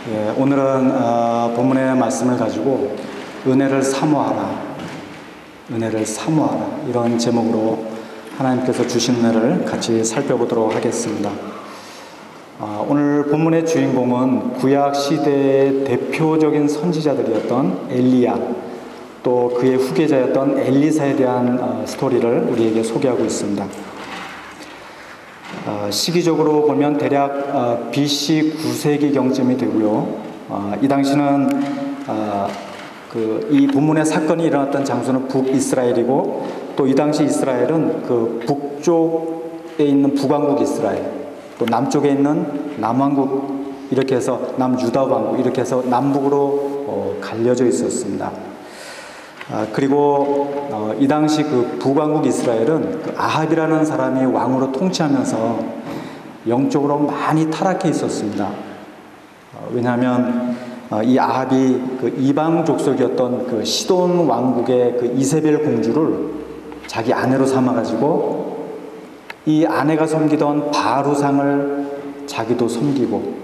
오늘은 본문의 말씀을 가지고 은혜를 사모하라, 은혜를 사모하라 이런 제목으로 하나님께서 주신 은혜를 같이 살펴보도록 하겠습니다. 오늘 본문의 주인공은 구약 시대의 대표적인 선지자들이었던 엘리야, 또 그의 후계자였던 엘리사에 대한 스토리를 우리에게 소개하고 있습니다. 시기적으로 보면 대략 BC 9세기경쯤이 되고요. 이 당시는 이 본문의 사건이 일어났던 장소는 북이스라엘이고, 또 이 당시 이스라엘은 그 북쪽에 있는 북왕국 이스라엘, 또 남쪽에 있는 남왕국, 이렇게 해서 남유다 왕국, 이렇게 해서 남북으로 갈려져 있었습니다. 그리고 이 당시 그 북왕국 이스라엘은 그 아합이라는 사람이 왕으로 통치하면서 영적으로 많이 타락해 있었습니다. 왜냐하면 이 아합이 그 이방 족속이었던 그 시돈 왕국의 그 이세벨 공주를 자기 아내로 삼아가지고 이 아내가 섬기던 바알 우상을 자기도 섬기고,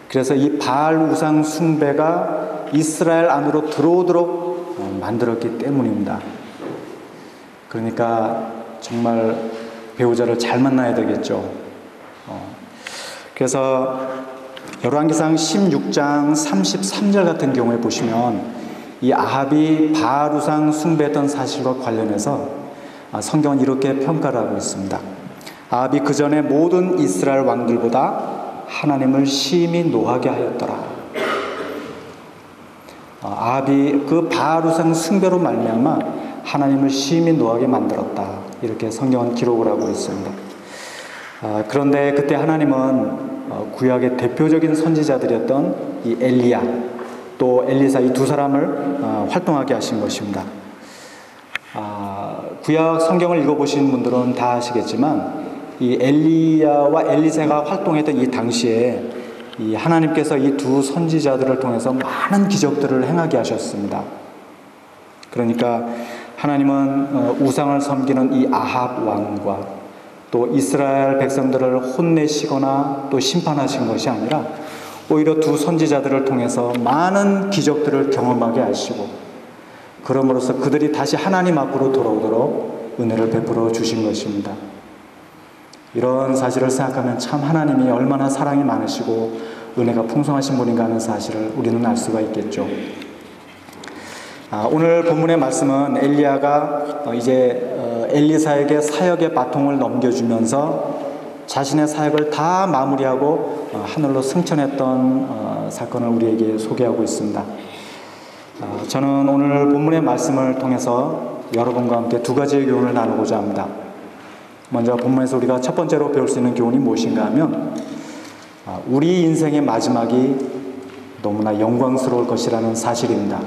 그래서 이 바알 우상 숭배가 이스라엘 안으로 들어오도록 만들었기 때문입니다. 그러니까 정말 배우자를 잘 만나야 되겠죠. 그래서 열왕기상 16장 33절 같은 경우에 보시면 이 아합이 바알 우상 숭배했던 사실과 관련해서 성경은 이렇게 평가를 하고 있습니다. 아합이 그 전에 모든 이스라엘 왕들보다 하나님을 심히 노하게 하였더라. 아합이 그 바알 우상 숭배로 말미암아 하나님을 심히 노하게 만들었다, 이렇게 성경은 기록을 하고 있습니다. 그런데 그때 하나님은 구약의 대표적인 선지자들이었던 이 엘리야, 또 엘리사, 이 두 사람을 활동하게 하신 것입니다. 구약 성경을 읽어보신 분들은 다 아시겠지만 이 엘리야와 엘리사가 활동했던 이 당시에 이 하나님께서 이 두 선지자들을 통해서 많은 기적들을 행하게 하셨습니다. 그러니까 하나님은 우상을 섬기는 이 아합 왕과 또 이스라엘 백성들을 혼내시거나 또 심판하신 것이 아니라 오히려 두 선지자들을 통해서 많은 기적들을 경험하게 하시고, 그럼으로써 그들이 다시 하나님 앞으로 돌아오도록 은혜를 베풀어 주신 것입니다. 이런 사실을 생각하면 참 하나님이 얼마나 사랑이 많으시고 은혜가 풍성하신 분인가 하는 사실을 우리는 알 수가 있겠죠. 오늘 본문의 말씀은 엘리야가 이제 엘리사에게 사역의 바통을 넘겨주면서 자신의 사역을 다 마무리하고 하늘로 승천했던 사건을 우리에게 소개하고 있습니다. 저는 오늘 본문의 말씀을 통해서 여러분과 함께 두 가지의 교훈을 나누고자 합니다. 먼저 본문에서 우리가 첫 번째로 배울 수 있는 교훈이 무엇인가 하면, 우리 인생의 마지막이 너무나 영광스러울 것이라는 사실입니다.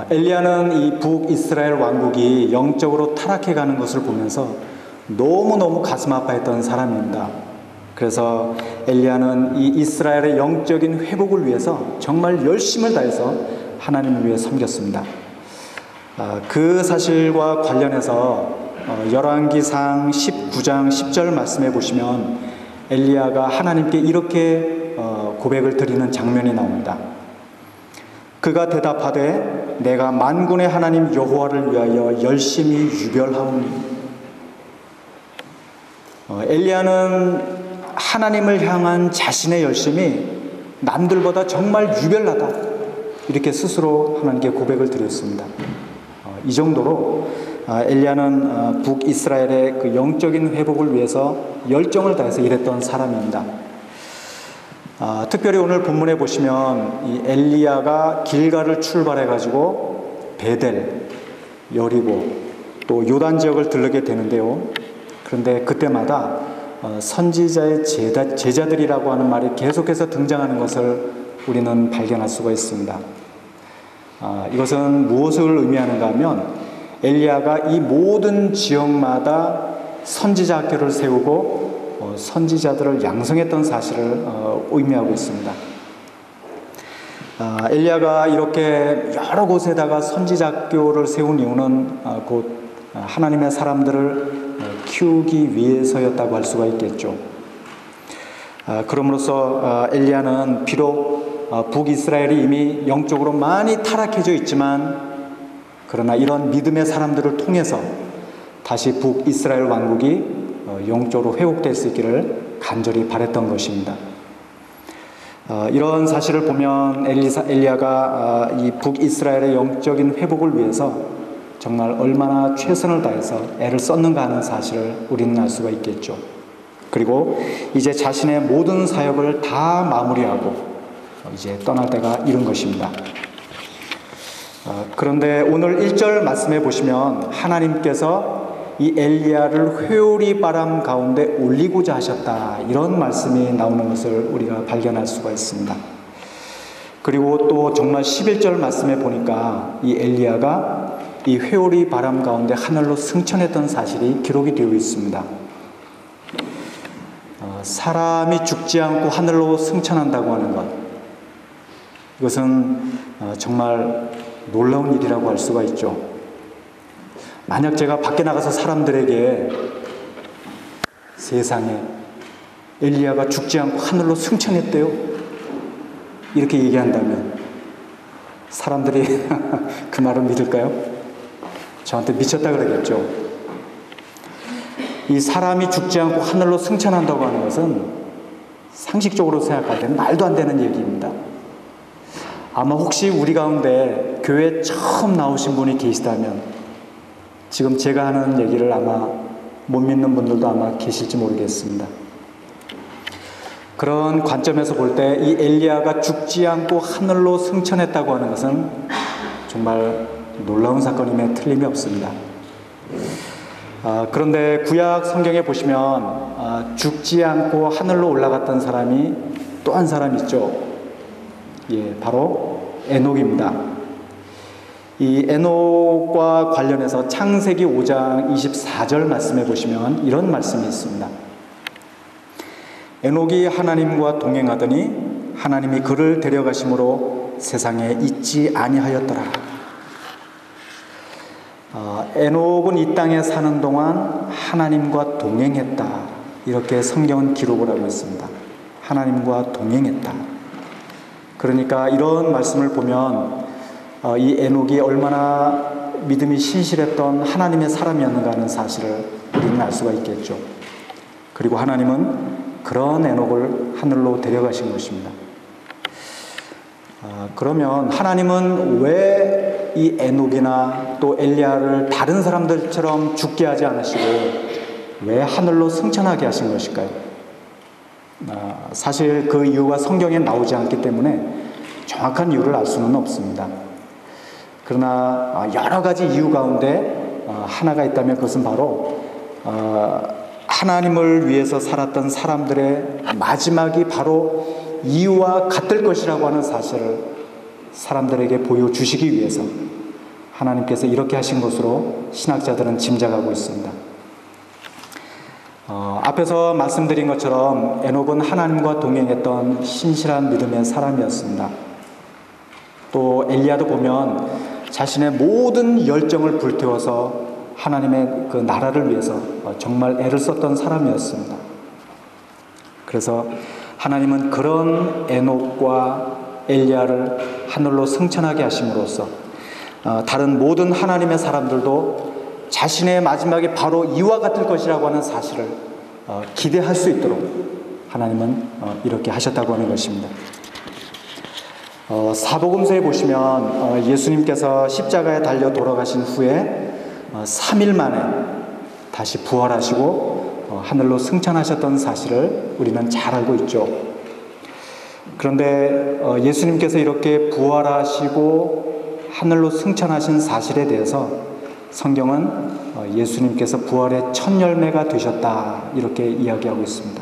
엘리야는 이 북이스라엘 왕국이 영적으로 타락해가는 것을 보면서 너무너무 가슴 아파했던 사람입니다. 그래서 엘리야는 이 이스라엘의 영적인 회복을 위해서 정말 열심을 다해서 하나님을 위해 섬겼습니다. 그 사실과 관련해서 열왕기상 19장 10절 말씀해 보시면 엘리야가 하나님께 이렇게 고백을 드리는 장면이 나옵니다. 그가 대답하되 내가 만군의 하나님 여호와를 위하여 열심히 유별하오니. 엘리야는 하나님을 향한 자신의 열심이 남들보다 정말 유별나다, 이렇게 스스로 하나님께 고백을 드렸습니다. 이 정도로 엘리야는 북이스라엘의 그 영적인 회복을 위해서 열정을 다해서 일했던 사람입니다. 특별히 오늘 본문에 보시면 이 엘리야가 길갈을 출발해가지고 베델, 여리고, 또 요단 지역을 들르게 되는데요. 그런데 그때마다 선지자의 제자들이라고 하는 말이 계속해서 등장하는 것을 우리는 발견할 수가 있습니다. 이것은 무엇을 의미하는가 하면 엘리야가 이 모든 지역마다 선지자 학교를 세우고 선지자들을 양성했던 사실을 의미하고 있습니다. 엘리야가 이렇게 여러 곳에다가 선지자 학교를 세운 이유는 곧 하나님의 사람들을 키우기 위해서였다고 할 수가 있겠죠. 그럼으로써 엘리야는 비록 북이스라엘이 이미 영적으로 많이 타락해져 있지만 그러나 이런 믿음의 사람들을 통해서 다시 북이스라엘 왕국이 영적으로 회복될 수 있기를 간절히 바랬던 것입니다. 이런 사실을 보면 엘리야가 이 북이스라엘의 영적인 회복을 위해서 정말 얼마나 최선을 다해서 애를 썼는가 하는 사실을 우리는 알 수가 있겠죠. 그리고 이제 자신의 모든 사역을 다 마무리하고 이제 떠날 때가 이른 것입니다. 그런데 오늘 1절 말씀해 보시면 하나님께서 이 엘리야를 회오리 바람 가운데 올리고자 하셨다, 이런 말씀이 나오는 것을 우리가 발견할 수가 있습니다. 그리고 또 정말 11절 말씀에 보니까 이 엘리야가 이 회오리 바람 가운데 하늘로 승천했던 사실이 기록이 되어 있습니다. 사람이 죽지 않고 하늘로 승천한다고 하는 것, 이것은 정말 놀라운 일이라고 할 수가 있죠. 만약 제가 밖에 나가서 사람들에게 세상에 엘리야가 죽지 않고 하늘로 승천했대요, 이렇게 얘기한다면 사람들이 그 말을 믿을까요? 저한테 미쳤다 그러겠죠. 이 사람이 죽지 않고 하늘로 승천한다고 하는 것은 상식적으로 생각할 때는 말도 안 되는 얘기입니다. 아마 혹시 우리 가운데 교회에 처음 나오신 분이 계시다면 지금 제가 하는 얘기를 아마 못 믿는 분들도 아마 계실지 모르겠습니다. 그런 관점에서 볼 때 이 엘리야가 죽지 않고 하늘로 승천했다고 하는 것은 정말 놀라운 사건임에 틀림이 없습니다. 그런데 구약 성경에 보시면 죽지 않고 하늘로 올라갔던 사람이 또 한 사람 있죠. 바로 에녹입니다. 이 에녹과 관련해서 창세기 5장 24절 말씀해 보시면 이런 말씀이 있습니다. 에녹이 하나님과 동행하더니 하나님이 그를 데려가심으로 세상에 있지 아니하였더라. 에녹은 이 땅에 사는 동안 하나님과 동행했다, 이렇게 성경은 기록을 하고 있습니다. 하나님과 동행했다. 그러니까 이런 말씀을 보면 이 에녹이 얼마나 믿음이 신실했던 하나님의 사람이었는가 하는 사실을 우리는 알 수가 있겠죠. 그리고 하나님은 그런 에녹을 하늘로 데려가신 것입니다. 그러면 하나님은 왜 이 에녹이나 또 엘리야를 다른 사람들처럼 죽게 하지 않으시고 왜 하늘로 승천하게 하신 것일까요? 사실 그 이유가 성경에 나오지 않기 때문에 정확한 이유를 알 수는 없습니다. 그러나 여러 가지 이유 가운데 하나가 있다면 그것은 바로 하나님을 위해서 살았던 사람들의 마지막이 바로 이유와 같을 것이라고 하는 사실을 사람들에게 보여주시기 위해서 하나님께서 이렇게 하신 것으로 신학자들은 짐작하고 있습니다. 앞에서 말씀드린 것처럼 에녹은 하나님과 동행했던 신실한 믿음의 사람이었습니다. 또 엘리야도 보면 자신의 모든 열정을 불태워서 하나님의 그 나라를 위해서 정말 애를 썼던 사람이었습니다. 그래서 하나님은 그런 에녹과 엘리야를 하늘로 승천하게 하심으로써 다른 모든 하나님의 사람들도 자신의 마지막이 바로 이와 같을 것이라고 하는 사실을 기대할 수 있도록 하나님은 이렇게 하셨다고 하는 것입니다. 사복음서에 보시면 예수님께서 십자가에 달려 돌아가신 후에 3일 만에 다시 부활하시고 하늘로 승천하셨던 사실을 우리는 잘 알고 있죠. 그런데 예수님께서 이렇게 부활하시고 하늘로 승천하신 사실에 대해서 성경은 예수님께서 부활의 첫 열매가 되셨다, 이렇게 이야기하고 있습니다.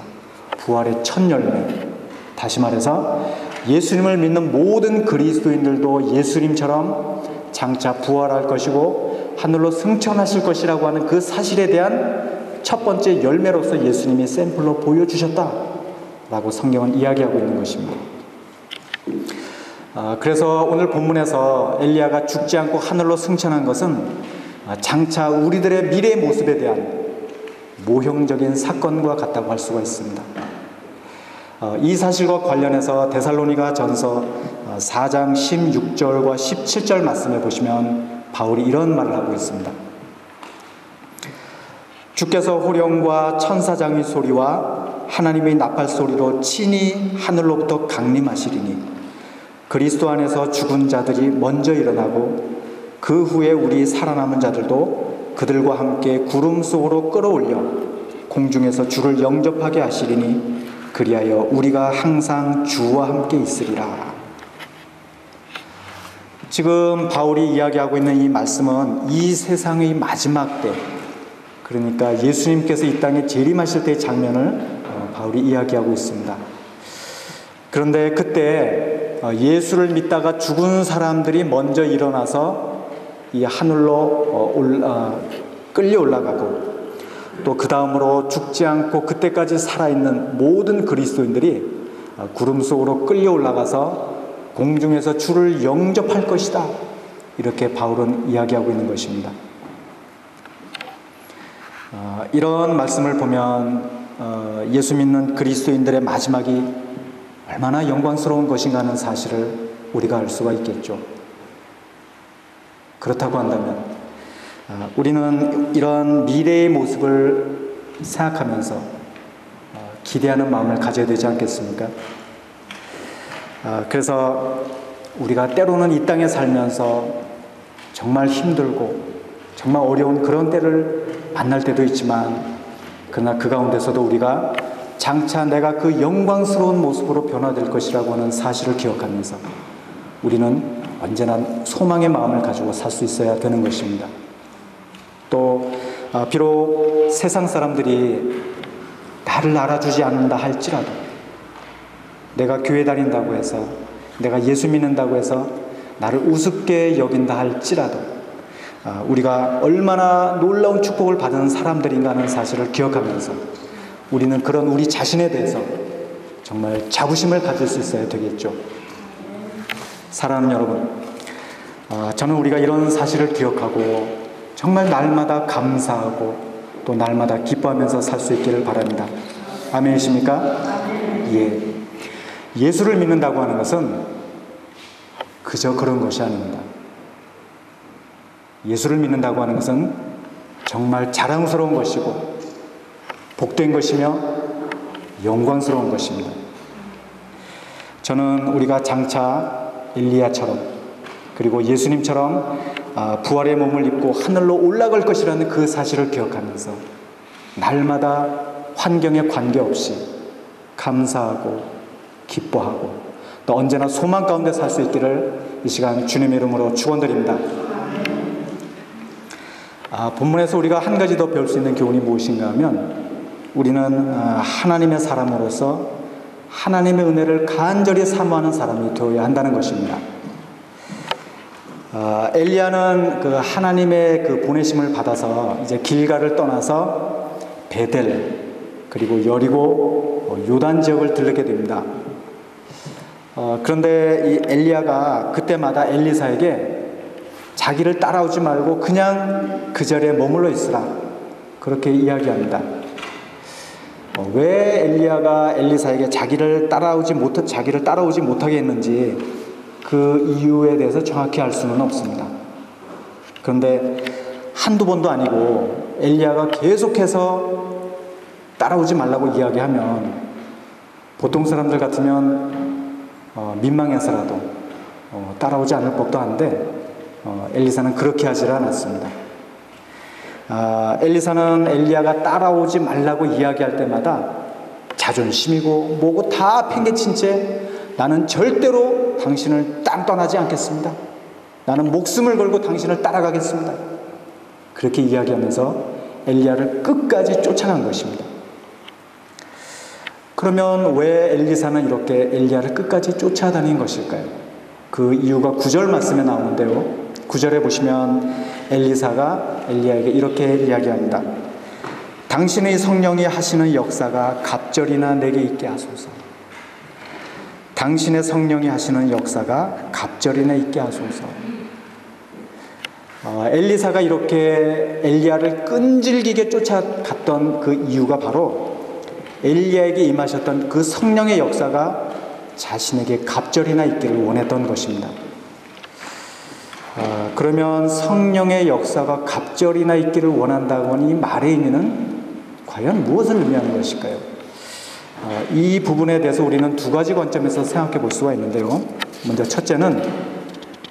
부활의 첫 열매. 다시 말해서 예수님을 믿는 모든 그리스도인들도 예수님처럼 장차 부활할 것이고 하늘로 승천하실 것이라고 하는 그 사실에 대한 첫 번째 열매로서 예수님이 샘플로 보여주셨다라고 성경은 이야기하고 있는 것입니다. 그래서 오늘 본문에서 엘리야가 죽지 않고 하늘로 승천한 것은 장차 우리들의 미래 모습에 대한 모형적인 사건과 같다고 할 수가 있습니다. 이 사실과 관련해서 데살로니가 전서 4장 16절과 17절 말씀에 보시면 바울이 이런 말을 하고 있습니다. 주께서 호령과 천사장의 소리와 하나님의 나팔 소리로 친히 하늘로부터 강림하시리니 그리스도 안에서 죽은 자들이 먼저 일어나고 그 후에 우리 살아남은 자들도 그들과 함께 구름 속으로 끌어올려 공중에서 주를 영접하게 하시리니 그리하여 우리가 항상 주와 함께 있으리라. 지금 바울이 이야기하고 있는 이 말씀은 이 세상의 마지막 때, 그러니까 예수님께서 이 땅에 재림하실 때의 장면을 바울이 이야기하고 있습니다. 그런데 그때 예수를 믿다가 죽은 사람들이 먼저 일어나서 이 하늘로 끌려 올라가고 또 그 다음으로 죽지 않고 그때까지 살아있는 모든 그리스도인들이 구름 속으로 끌려 올라가서 공중에서 주를 영접할 것이다. 이렇게 바울은 이야기하고 있는 것입니다. 이런 말씀을 보면 예수 믿는 그리스도인들의 마지막이 얼마나 영광스러운 것인가 하는 사실을 우리가 알 수가 있겠죠. 그렇다고 한다면 우리는 이런 미래의 모습을 생각하면서 기대하는 마음을 가져야 되지 않겠습니까? 그래서 우리가 때로는 이 땅에 살면서 정말 힘들고 정말 어려운 그런 때를 만날 때도 있지만 그러나 그 가운데서도 우리가 장차 내가 그 영광스러운 모습으로 변화될 것이라고 하는 사실을 기억하면서 우리는 언제나 소망의 마음을 가지고 살 수 있어야 되는 것입니다. 또 비록 세상 사람들이 나를 알아주지 않는다 할지라도 내가 교회 다닌다고 해서 내가 예수 믿는다고 해서 나를 우습게 여긴다 할지라도 우리가 얼마나 놀라운 축복을 받은 사람들인가 하는 사실을 기억하면서 우리는 그런 우리 자신에 대해서 정말 자부심을 가질 수 있어야 되겠죠. 사랑하는 여러분, 저는 우리가 이런 사실을 기억하고 정말 날마다 감사하고 또 날마다 기뻐하면서 살 수 있기를 바랍니다. 아멘이십니까? 예. 예수를 믿는다고 하는 것은 그저 그런 것이 아닙니다. 예수를 믿는다고 하는 것은 정말 자랑스러운 것이고 복된 것이며 영광스러운 것입니다. 저는 우리가 장차 엘리야처럼 그리고 예수님처럼 부활의 몸을 입고 하늘로 올라갈 것이라는 그 사실을 기억하면서 날마다 환경에 관계없이 감사하고 기뻐하고 또 언제나 소망 가운데 살 수 있기를 이 시간 주님의 이름으로 축원드립니다. 본문에서 우리가 한 가지 더 배울 수 있는 교훈이 무엇인가 하면 우리는 하나님의 사람으로서 하나님의 은혜를 간절히 사모하는 사람이 되어야 한다는 것입니다. 엘리야는 그 하나님의 그 보내심을 받아서 이제 길갈을 떠나서 베델 그리고 여리고 요단 지역을 들르게 됩니다. 그런데 이 엘리야가 그때마다 엘리사에게 자기를 따라오지 말고 그냥 그 자리에 머물러 있으라 그렇게 이야기합니다. 왜 엘리야가 엘리사에게 자기를 따라오지 못하게 했는지 그 이유에 대해서 정확히 알 수는 없습니다. 그런데 한두 번도 아니고 엘리야가 계속해서 따라오지 말라고 이야기하면 보통 사람들 같으면 민망해서라도 따라오지 않을 법도 한데 엘리사는 그렇게 하지 않았습니다. 엘리사는 엘리야가 따라오지 말라고 이야기할 때마다 자존심이고 뭐고 다 팽개친 채 나는 절대로 당신을 떠나지 않겠습니다. 나는 목숨을 걸고 당신을 따라가겠습니다. 그렇게 이야기하면서 엘리야를 끝까지 쫓아간 것입니다. 그러면 왜 엘리사는 이렇게 엘리야를 끝까지 쫓아다닌 것일까요? 그 이유가 9절 말씀에 나오는데요. 9절에 보시면 엘리사가 엘리야에게 이렇게 이야기합니다. 당신의 성령이 하시는 역사가 갑절이나 내게 있게 하소서. 당신의 성령이 하시는 역사가 갑절이나 있게 하소서. 엘리사가 이렇게 엘리야를 끈질기게 쫓아갔던 그 이유가 바로 엘리야에게 임하셨던 그 성령의 역사가 자신에게 갑절이나 있기를 원했던 것입니다. 그러면 성령의 역사가 갑절이나 있기를 원한다고 하는 이 말의 의미는 과연 무엇을 의미하는 것일까요? 이 부분에 대해서 우리는 두 가지 관점에서 생각해 볼 수가 있는데요. 먼저 첫째는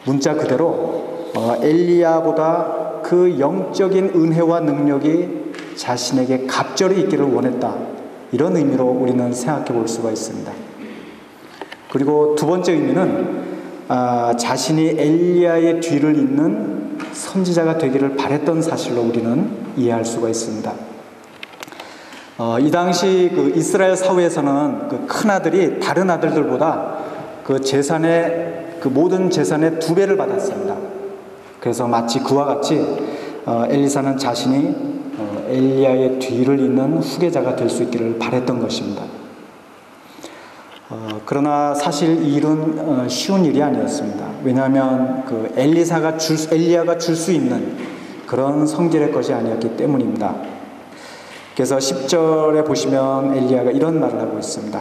문자 그대로 엘리야보다 그 영적인 은혜와 능력이 자신에게 갑절이 있기를 원했다, 이런 의미로 우리는 생각해 볼 수가 있습니다. 그리고 두 번째 의미는 자신이 엘리야의 뒤를 잇는 선지자가 되기를 바랬던 사실로 우리는 이해할 수가 있습니다. 이 당시 그 이스라엘 사회에서는 그 큰 아들이 다른 아들들보다 그 재산의 그 모든 재산의 2배를 받았습니다. 그래서 마치 그와 같이 엘리사는 자신이 엘리야의 뒤를 잇는 후계자가 될 수 있기를 바랬던 것입니다. 그러나 사실 이 일은 쉬운 일이 아니었습니다. 왜냐하면 그 엘리야가 줄 수 있는 그런 성질의 것이 아니었기 때문입니다. 그래서 10절에 보시면 엘리야가 이런 말을 하고 있습니다.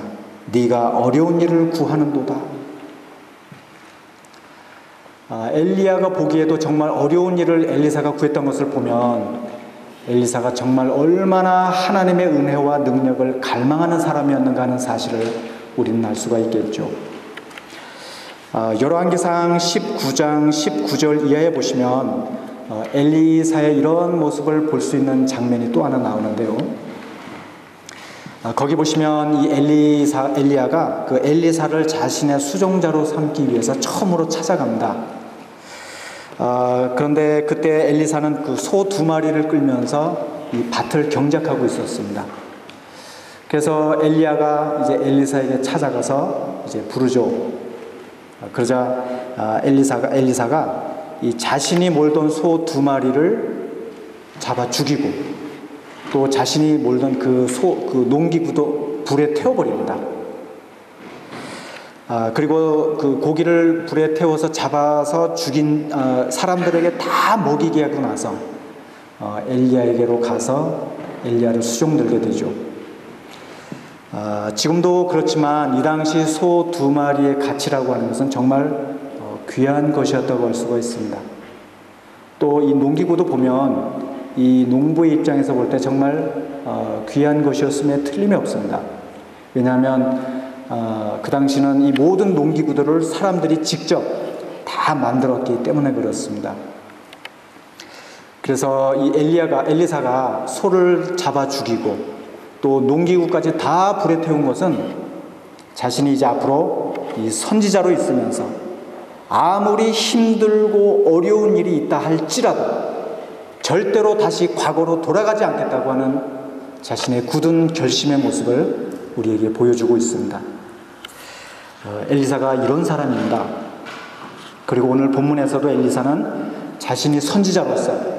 네가 어려운 일을 구하는도다. 엘리야가 보기에도 정말 어려운 일을 엘리사가 구했던 것을 보면 엘리사가 정말 얼마나 하나님의 은혜와 능력을 갈망하는 사람이었는가 하는 사실을 우리는 알 수가 있겠죠. 열왕기상 19장 19절 이하에 보시면 엘리사의 이런 모습을 볼 수 있는 장면이 또 하나 나오는데요. 거기 보시면 이 엘리야가 그 엘리사를 자신의 수종자로 삼기 위해서 처음으로 찾아갑니다. 그런데 그때 엘리사는 그 소 2마리를 끌면서 이 밭을 경작하고 있었습니다. 그래서 엘리야가 이제 엘리사에게 찾아가서 이제 부르죠. 그러자 엘리사가 이 자신이 몰던 소 2마리를 잡아 죽이고 또 자신이 몰던 그 농기구도 불에 태워버립니다. 그리고 그 고기를 불에 태워서 잡아서 죽인 사람들에게 다 먹이게 하고 나서 엘리야에게로 가서 엘리야를 수종들게 되죠. 지금도 그렇지만 이 당시 소 2마리의 가치라고 하는 것은 정말 귀한 것이었다고 할 수가 있습니다. 또 이 농기구도 보면 이 농부의 입장에서 볼 때 정말 귀한 것이었음에 틀림이 없습니다. 왜냐하면 그 당시는 이 모든 농기구들을 사람들이 직접 다 만들었기 때문에 그렇습니다. 그래서 이 엘리사가 소를 잡아 죽이고 또 농기구까지 다 불에 태운 것은 자신이 이제 앞으로 이 선지자로 있으면서 아무리 힘들고 어려운 일이 있다 할지라도 절대로 다시 과거로 돌아가지 않겠다고 하는 자신의 굳은 결심의 모습을 우리에게 보여주고 있습니다. 엘리사가 이런 사람입니다. 그리고 오늘 본문에서도 엘리사는 자신이 선지자로서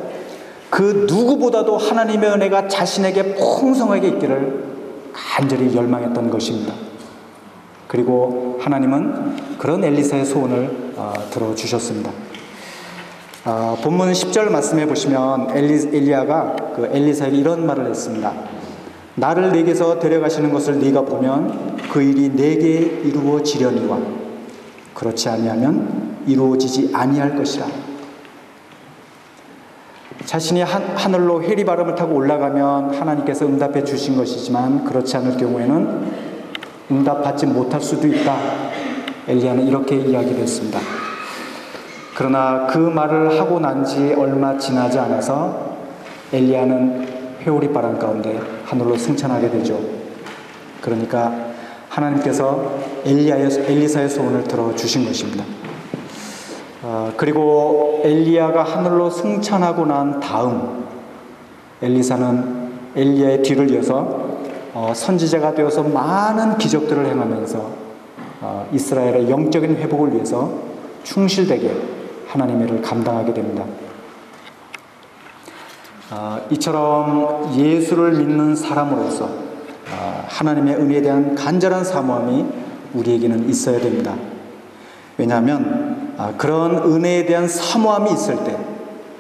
그 누구보다도 하나님의 은혜가 자신에게 풍성하게 있기를 간절히 열망했던 것입니다. 그리고 하나님은 그런 엘리사의 소원을 들어주셨습니다. 본문 10절 말씀해 보시면 엘리야가 그 엘리사에게 이런 말을 했습니다. 나를 내게서 데려가시는 것을 네가 보면 그 일이 내게 이루어지려니와 그렇지 아니하면 이루어지지 아니할 것이라. 자신이 하늘로 해리바람을 타고 올라가면 하나님께서 응답해 주신 것이지만 그렇지 않을 경우에는 응답받지 못할 수도 있다. 엘리야는 이렇게 이야기를 했습니다. 그러나 그 말을 하고 난 지 얼마 지나지 않아서 엘리야는 회오리 바람 가운데 하늘로 승천하게 되죠. 그러니까 하나님께서 엘리사의 소원을 들어주신 것입니다. 그리고 엘리야가 하늘로 승천하고 난 다음 엘리사는 엘리야의 뒤를 이어서 선지자가 되어서 많은 기적들을 행하면서 이스라엘의 영적인 회복을 위해서 충실되게 하나님의 일을 감당하게 됩니다. 이처럼 예수를 믿는 사람으로서 하나님의 은혜에 대한 간절한 사모함이 우리에게는 있어야 됩니다. 왜냐하면 그런 은혜에 대한 사모함이 있을 때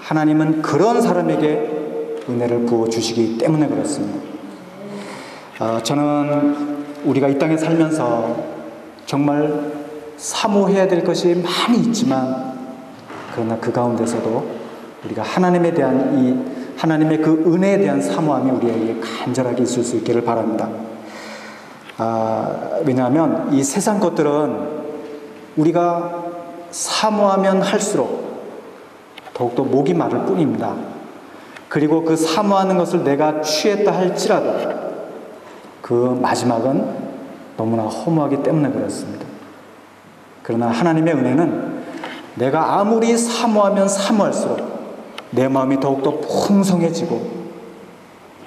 하나님은 그런 사람에게 은혜를 부어주시기 때문에 그렇습니다. 저는 우리가 이 땅에 살면서 정말 사모해야 될 것이 많이 있지만, 그러나 그 가운데서도 우리가 하나님에 대한 하나님의 그 은혜에 대한 사모함이 우리에게 간절하게 있을 수 있기를 바랍니다. 왜냐하면 이 세상 것들은 우리가 사모하면 할수록 더욱더 목이 마를 뿐입니다. 그리고 그 사모하는 것을 내가 취했다 할지라도 그 마지막은 너무나 허무하기 때문에 그렇습니다. 그러나 하나님의 은혜는 내가 아무리 사모하면 사모할수록 내 마음이 더욱더 풍성해지고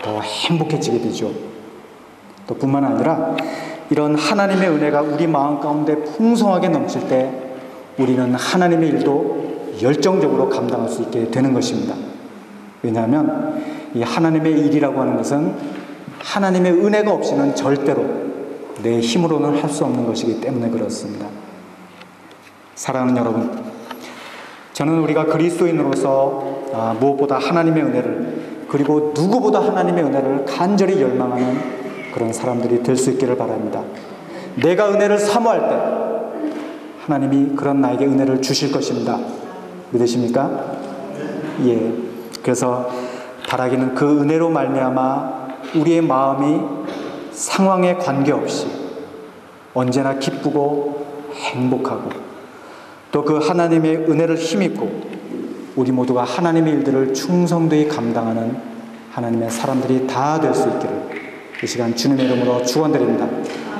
더 행복해지게 되죠. 또 뿐만 아니라 이런 하나님의 은혜가 우리 마음 가운데 풍성하게 넘칠 때 우리는 하나님의 일도 열정적으로 감당할 수 있게 되는 것입니다. 왜냐하면 이 하나님의 일이라고 하는 것은 하나님의 은혜가 없이는 절대로 내 힘으로는 할 수 없는 것이기 때문에 그렇습니다. 사랑하는 여러분, 저는 우리가 그리스도인으로서 무엇보다 하나님의 은혜를, 그리고 누구보다 하나님의 은혜를 간절히 열망하는 그런 사람들이 될 수 있기를 바랍니다. 내가 은혜를 사모할 때 하나님이 그런 나에게 은혜를 주실 것입니다. 믿으십니까? 예. 그래서 바라기는 그 은혜로 말미암아 우리의 마음이 상황에 관계없이 언제나 기쁘고 행복하고, 또 그 하나님의 은혜를 힘입고 우리 모두가 하나님의 일들을 충성되이 감당하는 하나님의 사람들이 다 될 수 있기를 이 시간 주님의 이름으로 축원드립니다.